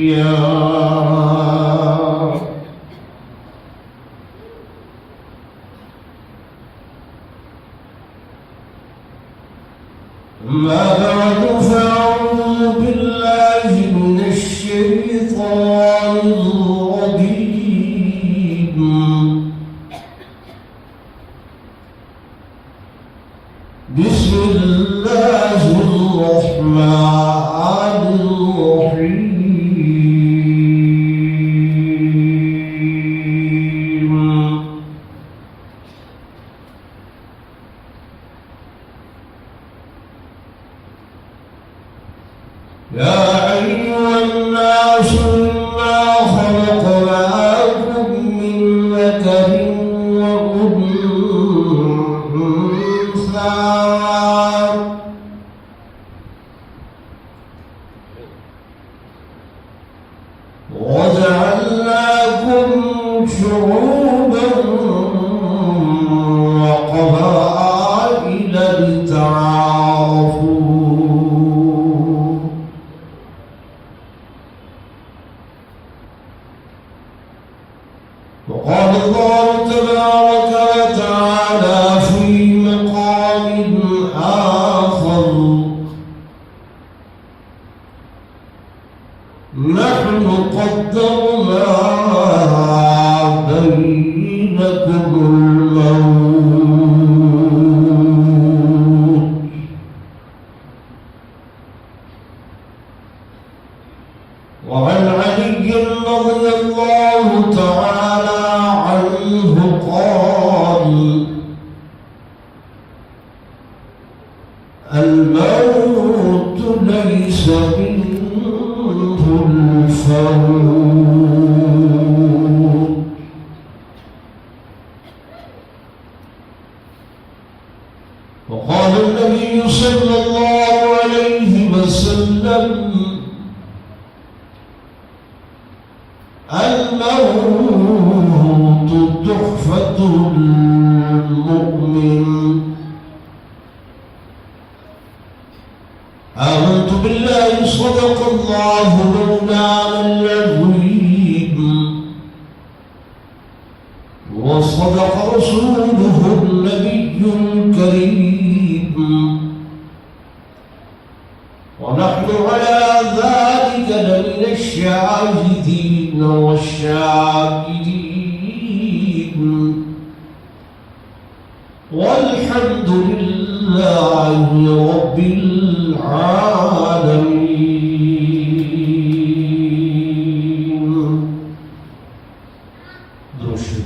الأصفياء ما بعد فأعوذ بالله من الشيطان الرجيم بسم الله الرحمن الرحيم يا أيها الناس إنا خلقناكم من ذكر وأنثى وجعلناكم شعوبا وقبائل لتعارفوا وقال الله تبارك وتعالى في مقام آخر نحن قدرنا بينكم الموت وعن علي رضي الله تعالى عنه قال الموت ليس منه الفوت وقال النبي صلى الله عليه وسلم الموت تحفة المؤمن آمنت بالله صدق الله مولانا العظيم وصدق رسوله النبي الكريم ونحن على ذلك لمن الشاهدين والشاكرين والحمد لله رب العالمين. درشد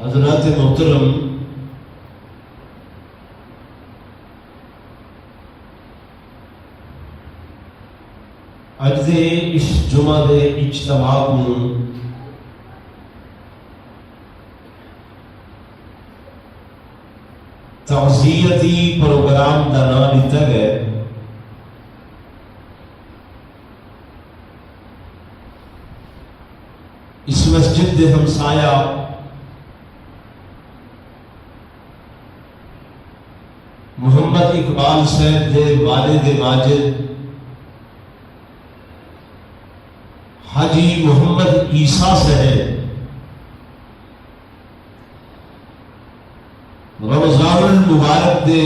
حضرات محترم، اج دے اس جمعہ دے اجتماع کو تعزیتی پروگرام دا نام دیتا گیا۔ اس مسجد دے ہمسایہ محمد اقبال صاحب دے والد ماجد حاجی محمد عیسیٰ صاحب رمضان المبارک دے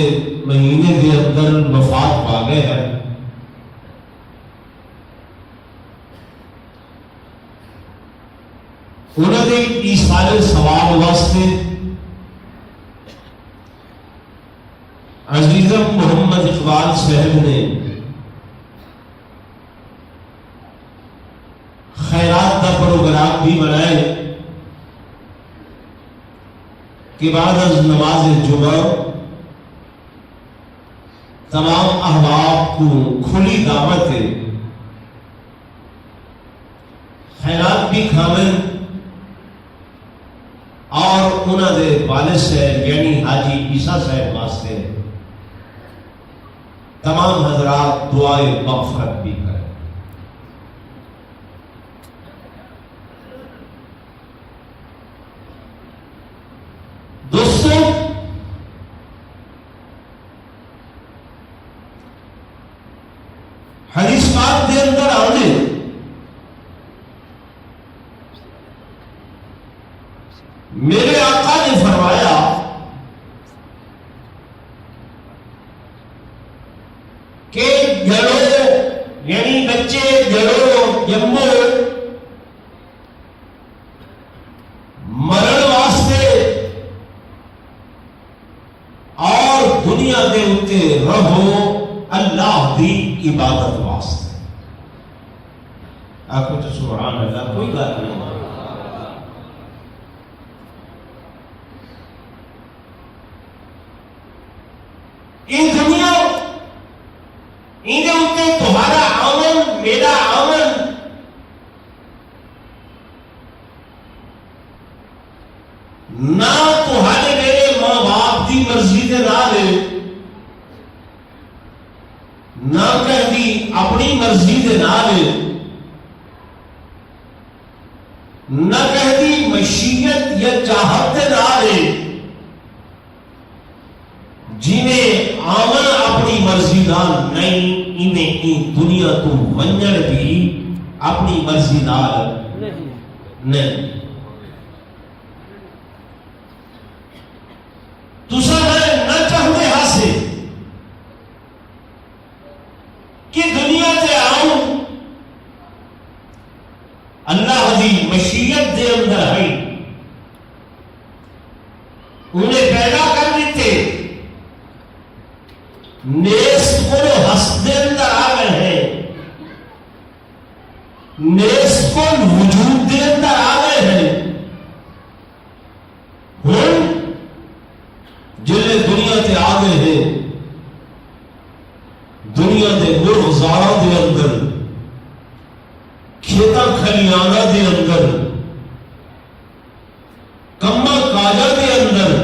مہینے دے اندر وفات پا گئے ہیں۔ انہوں نے ایثار ثواب واسطے عزیزم محمد اقبال صاحب نے خیرات کا پروگرام بھی بنائے کہ بعد از نماز جمعہ تمام احباب کو کھلی دعوت ہے، خیرات بھی کھاویں اور انہوں نے والد صاحب یعنی حاجی عیسیٰ صاحب واسطے تمام حضرات دعائے مغفرت بھی کریں۔ دوستو، حدیث پاک دے اندر آنے میرے آقا نے فرمایا کہ جڑو یعنی بچے جڑو جمو مرن واسطے اور دنیا دے اتے رہو اللہ دی عبادت واسطے۔ آپ کو تو سبحان اللہ کوئی بات نہیں۔ ان دنیا اندر تمہارا آمن میرا آمن نہ تمہارے میرے ماں باپ کی مرضی کے نہ کہتی اپنی مرضی کے نہ کہتی مشیت یا چاہت کے جنہیں آمن اپنی مرضی نال نہیں، انہیں دنیا تو ونجن بھی اپنی مرضی نال نہیں۔ تسا میں نہ چاہتے ہاسے کہ دنیا سے آؤں اللہ دی مشیت دے اندر ہے، انہیں پیدا کر دیتے نیست کو حسد اندر آ گئے ہیں، نیست کو وجود دے اندر آ گئے ہیں۔ ہم جلے دنیا تے آ گئے ہیں، دنیا دے مرغزاراں دے اندر کھیتاں کھلیانا دے اندر کما کاجا دے اندر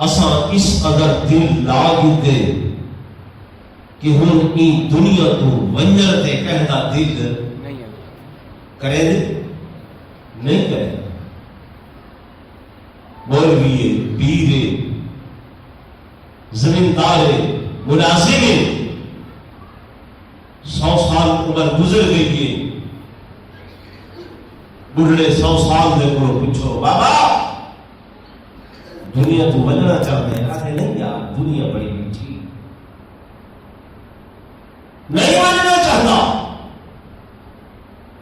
اساں اس قدر دل لاگ دے کہ ہن این دنیا تو ونجر تے کہنا دل کرے دے نہیں کرے۔ مولوی پیر زمیندار ملازم 100 سال عمر گزر گئی ہے، بڑھڑے 100 سال دے کو پوچھو بابا دنیا تو بننا چاہتے ہیں، آتے نہیں یار دنیا بڑی میٹھی نہیں بننا چاہتا،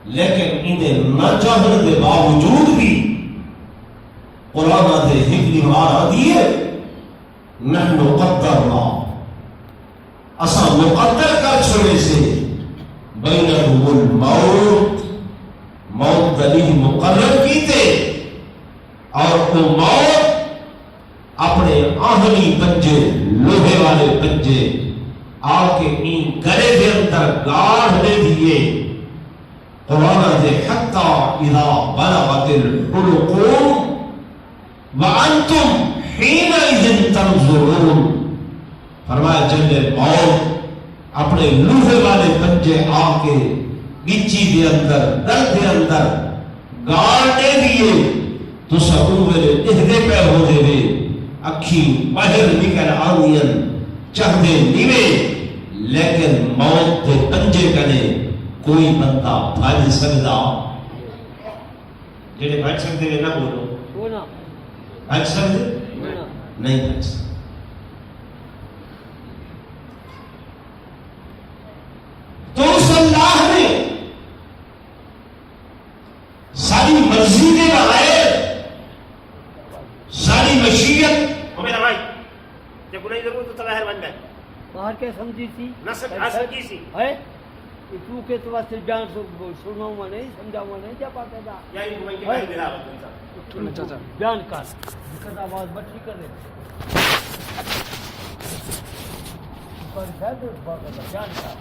لیکن انہیں نہ چاہنے کے باوجود بھی قرآن دے حکم مارا دیے نحن قدرنا اساں مقدر کر چھوڑے سے بینہم الموت، موت دلیل مقرر کیتے اور وہ موت اپنے آہنی پنجے لوہے والے پنجے آ کے این گلے دے اندر گاڑ دے دیے قرآن دے حتی اذا بلغت الحلقوم وانتم حینئذ تنظرون فرمایا جل موت اپنے لوہے والے پنجے آ کے گچی دے اندر دل دے اندر گاڑنے دیے تو سبوں ویلے اہدے پہ ہو دے وے اکھی باہر نکل آنین چہدے نیوے لیکن موت دے پنجے کنے کوئی بندہ بھاج سکتا جنہیں بھاج سکتے ہیں نہ بولو بھاج سکتے نہیں بھاج سکتے تو اس اللہ نے ساری مرضی کے بغیر ساری مشیت میرا بھائی جب نہیں ضرور تو تلاہر بن گئے باہر کے سمجھی سی نسل سمجھی سی ہے تو کے تو واسطے بیان سناؤں میں نہیں سمجھاؤں نہیں جا پاتا تھا یہی میں کہ کہیں دلا بیان کر دقت آواز بچی کر رہے بیان کر